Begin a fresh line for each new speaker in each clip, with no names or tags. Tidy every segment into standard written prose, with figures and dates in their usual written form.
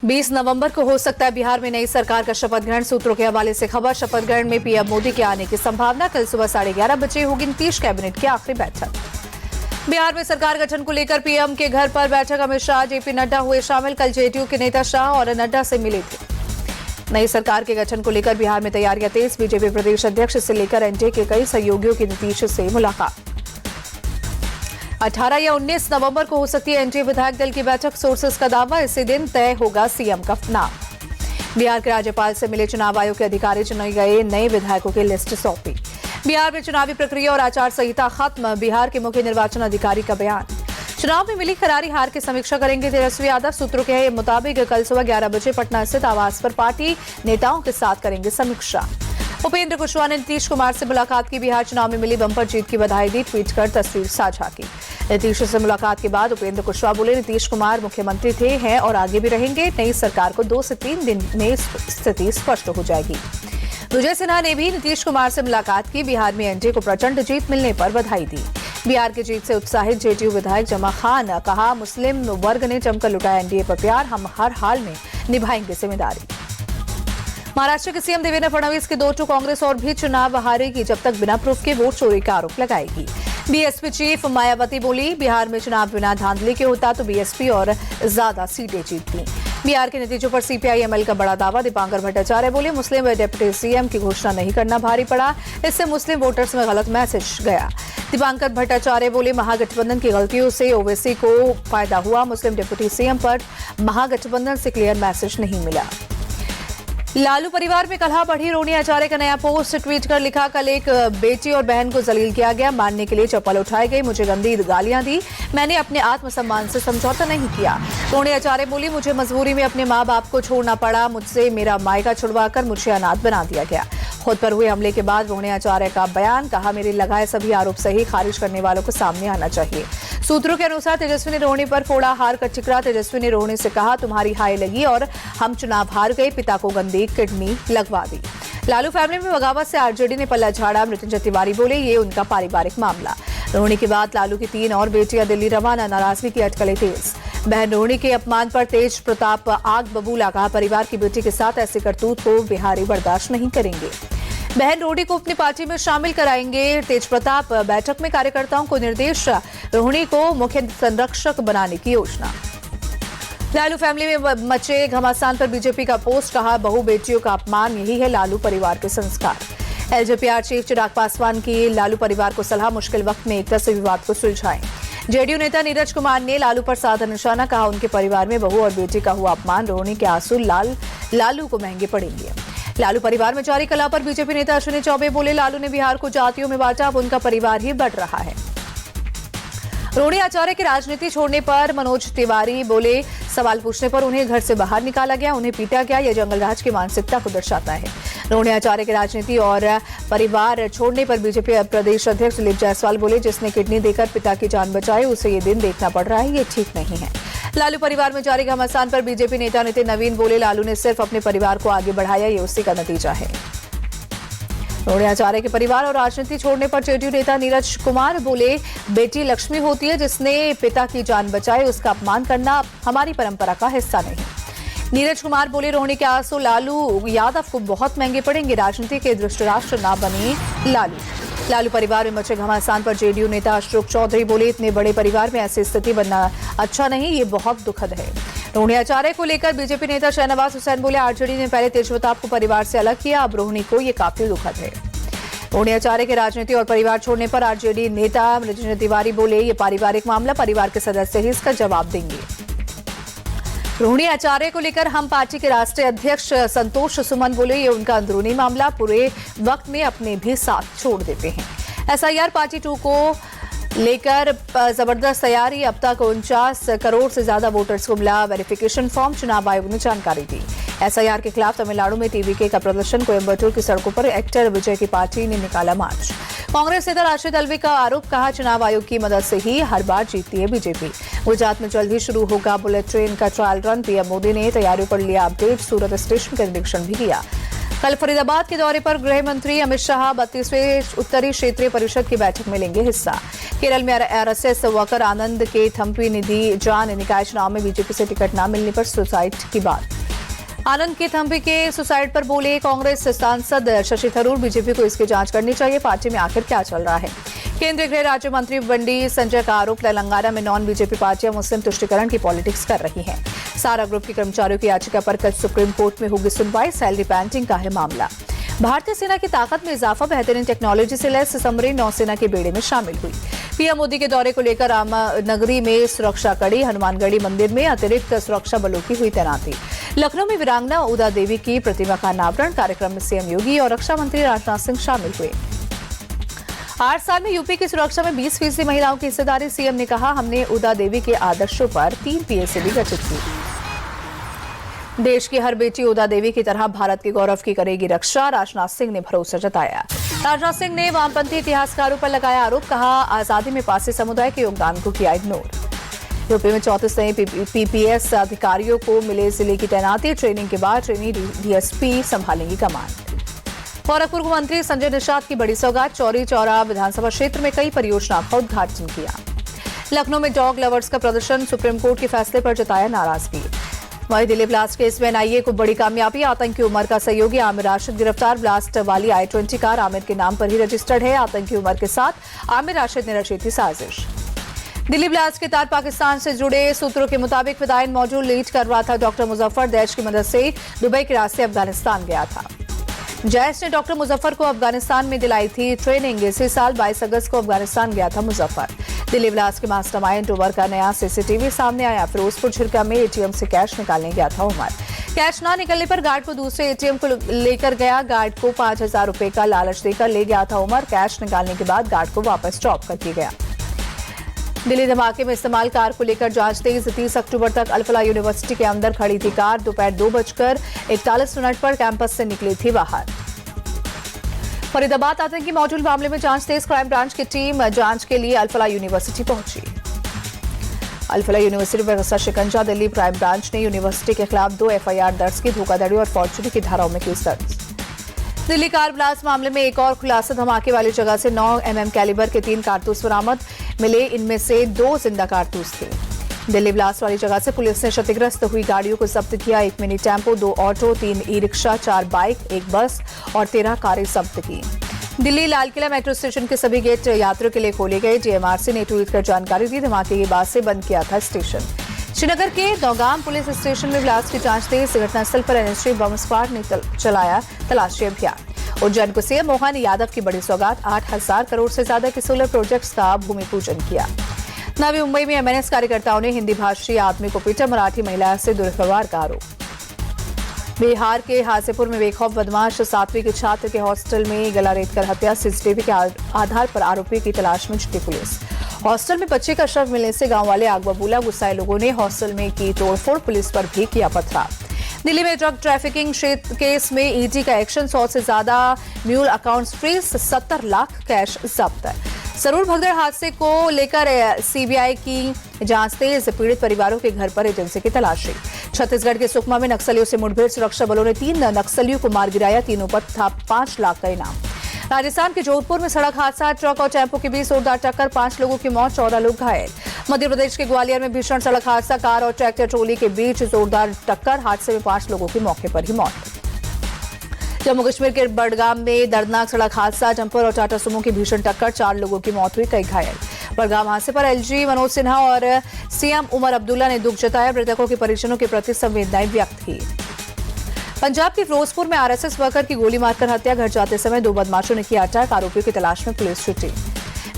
20 नवंबर को हो सकता है बिहार में नई सरकार का शपथ ग्रहण। सूत्रों के हवाले से खबर, शपथ ग्रहण में पीएम मोदी के आने की संभावना। कल सुबह 11:30 बजे होगी नीतीश कैबिनेट की आखिरी बैठक। बिहार में सरकार गठन को लेकर पीएम के घर पर बैठक। अमित शाह, जेपी नड्डा हुए शामिल। कल जेडीयू के नेता शाह और नड्डा से मिले थे। नई सरकार के गठन को लेकर बिहार में तैयारियां तेज। बीजेपी प्रदेश अध्यक्ष से लेकर एनडीए के कई सहयोगियों की नीतीश से मुलाकात। 18 या 19 नवंबर को हो सकती है एनडीए विधायक दल की बैठक। सोर्सेस का दावा, इसी दिन तय होगा सीएम का नाम। बिहार के राज्यपाल से मिले चुनाव आयोग के अधिकारी, चुने गए नए विधायकों की लिस्ट सौंपी। बिहार में चुनावी प्रक्रिया और आचार संहिता खत्म। बिहार के मुख्य निर्वाचन अधिकारी का बयान। चुनाव में मिली करारी हार की समीक्षा करेंगे तेजस्वी यादव। सूत्रों के मुताबिक कल सुबह 11 बजे पटना स्थित आवास पर पार्टी नेताओं के साथ करेंगे समीक्षा। उपेंद्र कुशवाहा ने नीतीश कुमार से मुलाकात की। बिहार चुनाव में मिली बंपर जीत की बधाई दी, ट्वीट कर तस्वीर साझा की। नीतीश से मुलाकात के बाद उपेंद्र कुशवाहा बोले, नीतीश कुमार मुख्यमंत्री थे, हैं और आगे भी रहेंगे। नई सरकार को 2 से 3 दिन में स्थिति स्पष्ट हो जाएगी। विजय सिन्हा ने भी नीतीश कुमार से मुलाकात की। बिहार में एनडीए को प्रचंड जीत मिलने पर बधाई दी। बिहार की जीत से उत्साहित जेडीयू विधायक जमा खान कहा, मुस्लिम वर्ग ने जमकर लुटाया एनडीए पर प्यार, हम हर हाल में निभाएंगे जिम्मेदारी। महाराष्ट्र के सीएम देवेंद्र फडणवीस की 2 कांग्रेस और भी चुनाव हारेगी जब तक बिना प्रूफ के वोट चोरी का आरोप लगाएगी। बीएसपी चीफ मायावती बोली, बिहार में चुनाव बिना धांधली के होता तो बीएसपी और ज्यादा सीटें जीतती। बिहार के नतीजों पर सीपीआई-एमएल का बड़ा दावा। दीपांकर भट्टाचार्य बोले, मुस्लिम डिप्टी सीएम की घोषणा नहीं करना भारी पड़ा, इससे मुस्लिम वोटर्स में गलत मैसेज गया। दीपांकर भट्टाचार्य बोले, महागठबंधन की गलतियों से ओवैसी को फायदा हुआ। मुस्लिम डिप्टी सीएम पर महागठबंधन से क्लियर मैसेज नहीं मिला। लालू परिवार में कलह बढ़ी। रोनी आचार्य का नया पोस्ट ट्वीट कर लिखा, कल एक बेटी और बहन को जलील किया गया, मारने के लिए चप्पल उठाई गई, मुझे गंदी गालियां दी, मैंने अपने आत्मसम्मान से समझौता नहीं किया। रोनी आचार्य बोली, मुझे मजबूरी में अपने माँ बाप को छोड़ना पड़ा, मुझसे मेरा मायका छुड़वाकर मुझे अनाथ बना दिया गया। खुद पर हुए हमले के बाद रोनी आचार्य का बयान, कहा, मेरे लगाए सभी आरोप सही, खारिज करने वालों को सामने आना चाहिए। सूत्रों के अनुसार तेजस्वी ने रोहिणी पर फोड़ा हार का ठिकरा। तेजस्वी ने रोहिणी से कहा, तुम्हारी हाय लगी और हम चुनाव हार गए, पिता को गंदी किडनी लगवा दी। लालू फैमिली में बगावत से आरजेडी ने पल्ला झाड़ा। मृत्युंजय तिवारी बोले, ये उनका पारिवारिक मामला। रोहिणी के बाद लालू की 3 और बेटियां दिल्ली रवाना। नाराजगी की अटकलें तेज। बहन रोहिणी के अपमान पर तेज प्रताप आग बबूला, कहा, परिवार की बेटी के साथ ऐसे करतूत को बिहारी बर्दाश्त नहीं करेंगे। बहन रोहिणी को अपनी पार्टी में शामिल कराएंगे तेज प्रताप। बैठक में कार्यकर्ताओं को निर्देश, रोहिणी को मुख्य संरक्षक बनाने की योजना। लालू फैमिली में मचे घमासान पर बीजेपी का पोस्ट, कहा, बहु बेटियों का अपमान, यही है लालू परिवार के संस्कार। एलजेपीआर चीफ चिराग पासवान की लालू परिवार को सलाह, मुश्किल वक्त में एकता से विवाद को सुलझाएं। जेडीयू नेता नीरज कुमार ने लालू पर साधा निशाना, कहा, उनके परिवार में बहू और बेटी का हुआ अपमान, रोहिणी के आंसू लालू को महंगे पड़ेंगे। लालू परिवार में जारी कलह पर बीजेपी नेता अश्विनी चौबे बोले, लालू ने बिहार को जातियों में बांटा, अब उनका परिवार ही बढ़ रहा है। रोहिणी आचार्य की राजनीति छोड़ने पर मनोज तिवारी बोले, सवाल पूछने पर उन्हें घर से बाहर निकाला गया, उन्हें पीटा गया, यह जंगलराज की मानसिकता को दर्शाता है। रोहिणी आचार्य की राजनीति और परिवार छोड़ने पर बीजेपी प्रदेश अध्यक्ष दिलीप जायसवाल बोले, जिसने किडनी देकर पिता की जान बचाई, उसे ये दिन देखना पड़ रहा है, ये ठीक नहीं है। लालू परिवार में जारी घमासान पर बीजेपी नेता नितिन नवीन बोले, लालू ने सिर्फ अपने परिवार को आगे बढ़ाया, ये उसी का नतीजा है। रोहिणी आचार्य के परिवार और राजनीति छोड़ने पर जेडीयू नेता नीरज कुमार बोले, बेटी लक्ष्मी होती है, जिसने पिता की जान बचाई, उसका अपमान करना हमारी परंपरा का हिस्सा नहीं। नीरज कुमार बोले, रोहिणी के आंसू लालू यादव को बहुत महंगे पड़ेंगे, राजनीति के धृतराष्ट्र ना बने लालू। लालू परिवार में मचे घमासान पर जेडीयू नेता अशोक चौधरी बोले, इतने बड़े परिवार में ऐसी स्थिति बनना अच्छा नहीं, ये बहुत दुखद है। रोहिणी आचार्य को लेकर बीजेपी नेता शहनवाज हुसैन बोले, आरजेडी ने पहले तेज प्रताप को परिवार से अलग किया, अब रोहिणी को ये काफी दुखद है। रोहिणी आचार्य के राजनीति और परिवार छोड़ने पर आरजेडी नेता मृत्युंजय तिवारी बोले, ये पारिवारिक मामला, परिवार के सदस्य ही इसका जवाब देंगे। रोहिणी आचार्य को लेकर हम पार्टी के राष्ट्रीय अध्यक्ष संतोष सुमन बोले, ये उनका अंदरूनी मामला, पूरे वक्त में अपने भी साथ छोड़ देते हैं। एसआईआर पार्टी 2 को लेकर जबरदस्त तैयारी। अब तक 49 करोड़ से ज्यादा वोटर्स को मिला वेरिफिकेशन फॉर्म, चुनाव आयोग ने जानकारी दी। एसआईआर के खिलाफ तमिलनाडु में टीवीके का प्रदर्शन। कोयम्बटूर की सड़कों पर एक्टर विजय की पार्टी ने निकाला मार्च। कांग्रेस नेता राशिद अल्वी का आरोप, कहा, चुनाव आयोग की मदद से ही हर बार जीतती है बीजेपी। गुजरात में जल्द ही शुरू होगा बुलेट ट्रेन का ट्रायल रन। पीएम मोदी ने तैयारियों पर लिया अपडेट। सूरत स्टेशन का निरीक्षण भी किया। कल फरीदाबाद के दौरे पर गृह मंत्री अमित शाह 32वें उत्तरी क्षेत्रीय परिषद की बैठक में लेंगे हिस्सा। केरल में आरएसएस वर्कर आनंद के थम्पी निधि जान निकाय चुनाव में बीजेपी से टिकट न मिलने पर सुसाइड की बात। आनंद के थम्पी के सुसाइड पर बोले कांग्रेस सांसद शशि थरूर, बीजेपी को इसकी जांच करनी चाहिए, पार्टी में आखिर क्या चल रहा है। केंद्रीय गृह राज्य मंत्री बंडी संजय का आरोप, तेलंगाना में नॉन बीजेपी पार्टियां मुस्लिम तुष्टीकरण की पॉलिटिक्स कर रही हैं। सारा ग्रुप के कर्मचारियों की याचिका पर कल सुप्रीम कोर्ट में होगी सुनवाई, सैलरी पेंटिंग का है मामला। भारतीय सेना की ताकत में इजाफा, बेहतरीन टेक्नोलॉजी से लैस सबमरीन नौसेना के बेड़े में शामिल हुई। पीएम मोदी के दौरे को लेकर रामनगरी में सुरक्षा कड़ी, हनुमानगढ़ी मंदिर में अतिरिक्त सुरक्षा बलों की हुई तैनाती। लखनऊ में वीरांगना उदा देवी की प्रतिमा का अनावरण, कार्यक्रम में सीएम योगी और रक्षा मंत्री राजनाथ सिंह शामिल हुए। 8 साल में यूपी की सुरक्षा में 20% महिलाओं की हिस्सेदारी, सीएम ने कहा, हमने उदा देवी के आदर्शों पर 3 पीएससी भी गठित की। देश की हर बेटी उदा देवी की तरह भारत के गौरव की करेगी रक्षा, राजनाथ सिंह ने भरोसा जताया। राजनाथ सिंह ने वामपंथी इतिहासकारों पर लगाया आरोप, कहा, आजादी में पारसी समुदाय के योगदान को किया इग्नोर। यूपी में 34 नए पीपीएस अधिकारियों को मिले जिले की तैनाती, ट्रेनिंग के बाद ट्रेनी डीएसपी संभालेंगी कमान। गोरखपुर को मंत्री संजय निषाद की बड़ी सौगात, चौरी चौरा विधानसभा क्षेत्र में कई परियोजनाओं का उद्घाटन किया। लखनऊ में डॉग लवर्स का प्रदर्शन, सुप्रीम कोर्ट के फैसले पर जताया नाराजगी। वहीं दिल्ली ब्लास्ट केस में एनआईए को बड़ी कामयाबी, आतंकी उमर का सहयोगी आमिर राशिद गिरफ्तार। ब्लास्ट वाली I-20 कार आमिर के नाम पर ही रजिस्टर्ड है। आतंकी उमर के साथ आमिर राशिद ने रची थी साजिश। दिल्ली ब्लास्ट के तहत पाकिस्तान से जुड़े सूत्रों के मुताबिक फिदायिन मॉड्यूल लीड कर रहा था। डॉक्टर मुजफ्फर दैश की मदद से दुबई के रास्ते अफगानिस्तान गया था। जैश ने डॉक्टर मुजफ्फर को अफगानिस्तान में दिलाई थी ट्रेनिंग। इसी साल 22 अगस्त को अफगानिस्तान गया था मुजफ्फर। दिल्ली ब्लास्ट के मास्टरमाइंड उमर का नया सीसीटीवी सामने आया। फिरोजपुर झिरका में एटीएम से कैश निकालने गया था उमर। कैश ना निकलने पर गार्ड को दूसरे एटीएम को लेकर गया। गार्ड को 5000 रुपए का लालच देकर ले गया था उमर। कैश निकालने के बाद गार्ड को वापस ड्रॉप कर दिया गया। दिल्ली धमाके में इस्तेमाल कार को लेकर जांच तेज। 30 अक्टूबर तक अल-फलाह यूनिवर्सिटी के अंदर खड़ी थी कार। दोपहर 2:41 पर कैंपस से निकली थी बाहर। फरीदाबाद आतंकी मॉड्यूल मामले में जांच तेज। क्राइम ब्रांच की टीम जांच के लिए अल-फलाह यूनिवर्सिटी पहुंची। अल-फलाह यूनिवर्सिटी पर कसा शिकंजा, दिल्ली क्राइम ब्रांच ने यूनिवर्सिटी के खिलाफ 2 एफआईआर दर्ज की। धोखाधड़ी और फॉर्जरी की धाराओं में केस दर्ज। दिल्ली कार ब्लास्ट मामले में एक और खुलासा, धमाके वाली जगह से 9 mm कैलिबर के 3 कारतूस बरामद मिले। इनमें से 2 जिंदा कारतूस थे। दिल्ली ब्लास्ट वाली जगह से पुलिस ने क्षतिग्रस्त हुई गाड़ियों को जब्त किया। 1 mini tempo, 2 auto, 3 e rickshaw, 4 bike, 1 bus और 13 कारें जब्त की। दिल्ली लाल किला मेट्रो स्टेशन के सभी गेट यात्रियों के लिए खोले गए। जेएमआरसी ने ट्वीट कर जानकारी दी। धमाके के बाद से बंद किया था स्टेशन। श्रीनगर के दौगाम पुलिस स्टेशन में ब्लास्ट की जांच तेज। घटनास्थल पर एनएसजी बम स्क्वाड ने चलाया तलाशी अभियान। उज्जैन को सीएम मोहन यादव की बड़ी सौगात, 8000 करोड़ से ज्यादा के सोलर प्रोजेक्ट्स का भूमि पूजन किया। नवी मुंबई में एमएनएस कार्यकर्ताओं ने हिंदी भाषी आदमी को पीटा, मराठी महिला से दुर्व्यवहार का आरोप। बिहार के हाजीपुर में बेखौफ बदमाश 7वीं के छात्र के हॉस्टल में गला रेतकर हत्या। सीसीटीवी के आधार पर आरोपी की तलाश में जुटी पुलिस। हॉस्टल में बच्चे का शव मिलने से गांव वाले आग बबूला। गुस्साए लोगों ने हॉस्टल में की तोड़फोड़, पुलिस पर भी किया पथराव। दिल्ली में ड्रग ट्रैफिकिंग केस में ईडी का एक्शन, 100 से ज्यादा mule accounts freeze, 70 lakh cash जब्त। सरूर भगदड़ हादसे को लेकर सीबीआई की जांच तेज। पीड़ित परिवारों के घर पर एजेंसी की तलाशी। छत्तीसगढ़ के सुकमा में नक्सलियों से मुठभेड़, सुरक्षा बलों ने 3 नक्सलियों को मार गिराया। तीनों पर था 5 लाख का इनाम। राजस्थान के जोधपुर में सड़क हादसा, ट्रक और टेम्पो के बीच जोरदार टक्कर, 5 लोगों की मौत, 14 लोग घायल। मध्य प्रदेश के ग्वालियर में भीषण सड़क हादसा, कार और ट्रैक्टर ट्रोली के बीच जोरदार टक्कर, हादसे में 5 लोगों की मौके पर ही मौत। जम्मू कश्मीर के बडगाम में दर्दनाक सड़क हादसा, डंपर और टाटा सुमो की भीषण टक्कर, 4 लोगों की मौत हुई, कई घायल। बडगाम हादसे पर एलजी मनोज सिन्हा और सीएम उमर अब्दुल्ला ने दुख जताया। मृतकों के परिजनों के प्रति संवेदनाएं व्यक्त की। पंजाब के फिरोजपुर में आरएसएस वर्कर की गोली मारकर हत्या, घर जाते समय 2 बदमाशों ने किया अटैक, आरोपियों की तलाश में पुलिस जुटी।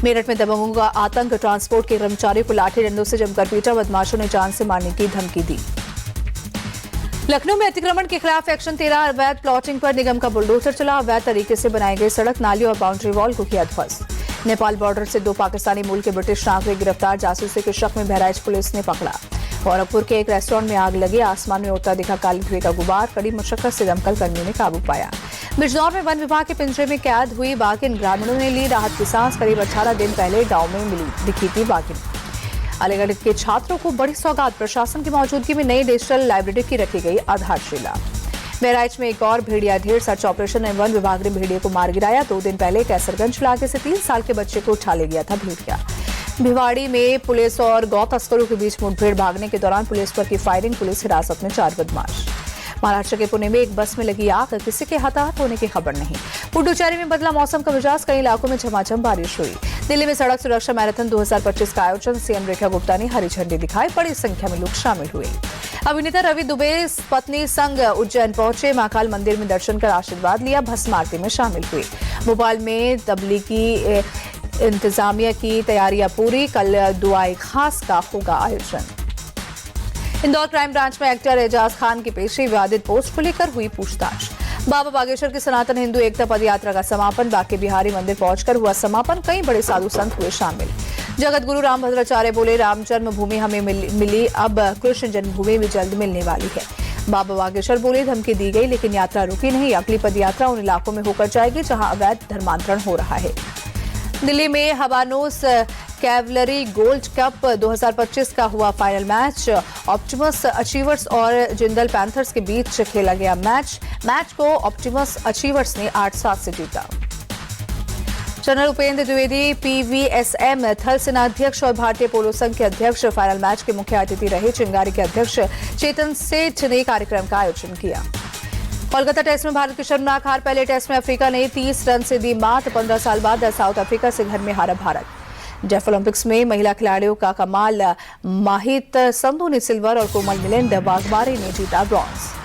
मेरठ में दबंगों का आतंक, ट्रांसपोर्ट के कर्मचारियों को लाठी डंडों से जमकर पीटा, बदमाशों ने जान से मारने की धमकी दी। लखनऊ में अतिक्रमण के खिलाफ एक्शन 13 अवैध प्लॉटिंग पर निगम का बुलडोजर चला। अवैध तरीके से बनाई गई सड़क, नाली और बाउंड्री वॉल को किया ध्वस्त। नेपाल बॉर्डर से 2 पाकिस्तानी मूल के ब्रिटिश नागरिक गिरफ्तार, जासूसी के शक में बहराइच पुलिस ने पकड़ा। गोरखपुर के एक रेस्टोरेंट में आग लगी, आसमान में उड़ता दिखा काले धुएं का गुबार, कड़ी मशक्कत से दमकल कर्मियों ने काबू पाया। बिजनौर में वन विभाग के पिंजरे में कैद हुई बाघिन, ग्रामीणों ने ली राहत की सांस। करीब 18 दिन पहले गांव में दिखी थी बाघिन। अलीगढ़ के छात्रों को बड़ी सौगात, प्रशासन की मौजूदगी में नई डिजिटल लाइब्रेरी की रखी गई आधारशिला। बहराइच में एक और भेड़िया ढेर सर्च ऑपरेशन में वन विभाग ने भेड़िए को मार गिराया। 2 दिन पहले कैसरगंज इलाके से 3 साल के बच्चे को उठा ले गया था भेड़िया। भिवाड़ी में पुलिस और गौ तस्करों के बीच मुठभेड़, भागने के दौरान पुलिस पर की फायरिंग, पुलिस हिरासत में 4 बदमाश। महाराष्ट्र के पुणे में एक बस में लगी आग, किसी के हताहत होने की खबर नहीं। पुडुचेरी में बदला मौसम का मिजाज, कई इलाकों में झमाझम बारिश हुई। दिल्ली में सड़क सुरक्षा मैराथन 2025 का आयोजन, सीएम रेखा गुप्ता ने हरी झंडी दिखाई, बड़ी संख्या में लोग शामिल हुए। अभिनेता रवि दुबे पत्नी संग उज्जैन पहुंचे, महाकाल मंदिर में दर्शन कर आशीर्वाद लिया, भस्म आरती में शामिल हुए। भोपाल में तबलीगी इंतजामिया की तैयारियां पूरी, कल दुआए खास का होगा आयोजन। इंदौर क्राइम ब्रांच में एक्टर एजाज खान की पेशी, विवादित पोस्ट को लेकर हुई पूछताछ। बाबा बागेश्वर की सनातन हिंदू एकता पद यात्रा का समापन, बांके बिहारी मंदिर पहुंचकर हुआ समापन, कई बड़े साधु संत हुए शामिल। जगत गुरु रामभद्राचार्य बोले, राम जन्मभूमि हमें मिली, अब कृष्ण जन्मभूमि भी जल्द मिलने वाली है। बाबा बागेश्वर बोले, धमकी दी गई लेकिन यात्रा रुकी नहीं, अगली पद यात्रा उन इलाकों में होकर जाएगी जहां अवैध धर्मांतरण हो रहा है। दिल्ली में हवानोस कैवलरी गोल्ड कप 2025 का हुआ फाइनल मैच, ऑप्टिमस अचीवर्स और जिंदल पैंथर्स के बीच खेला गया मैच को ऑप्टिमस अचीवर्स ने 8-7 से जीता। जनरल उपेंद्र द्विवेदी, पीवीएसएम थल सेना अध्यक्ष और भारतीय पोलो संघ के अध्यक्ष फाइनल मैच के मुख्य अतिथि रहे। चिंगारी के अध्यक्ष चेतन सेठ ने कार्यक्रम का आयोजन किया। कोलकाता टेस्ट में भारत की शर्मनाक हार, पहले टेस्ट में अफ्रीका ने 30 रन से दी मात, 15 साल बाद साउथ अफ्रीका से घर में हारा भारत। डेफ ओलंपिक्स में महिला खिलाड़ियों का कमाल, माहित संधू ने सिल्वर और कोमल मिलिंद वाघमारे ने जीता ब्रॉन्ज।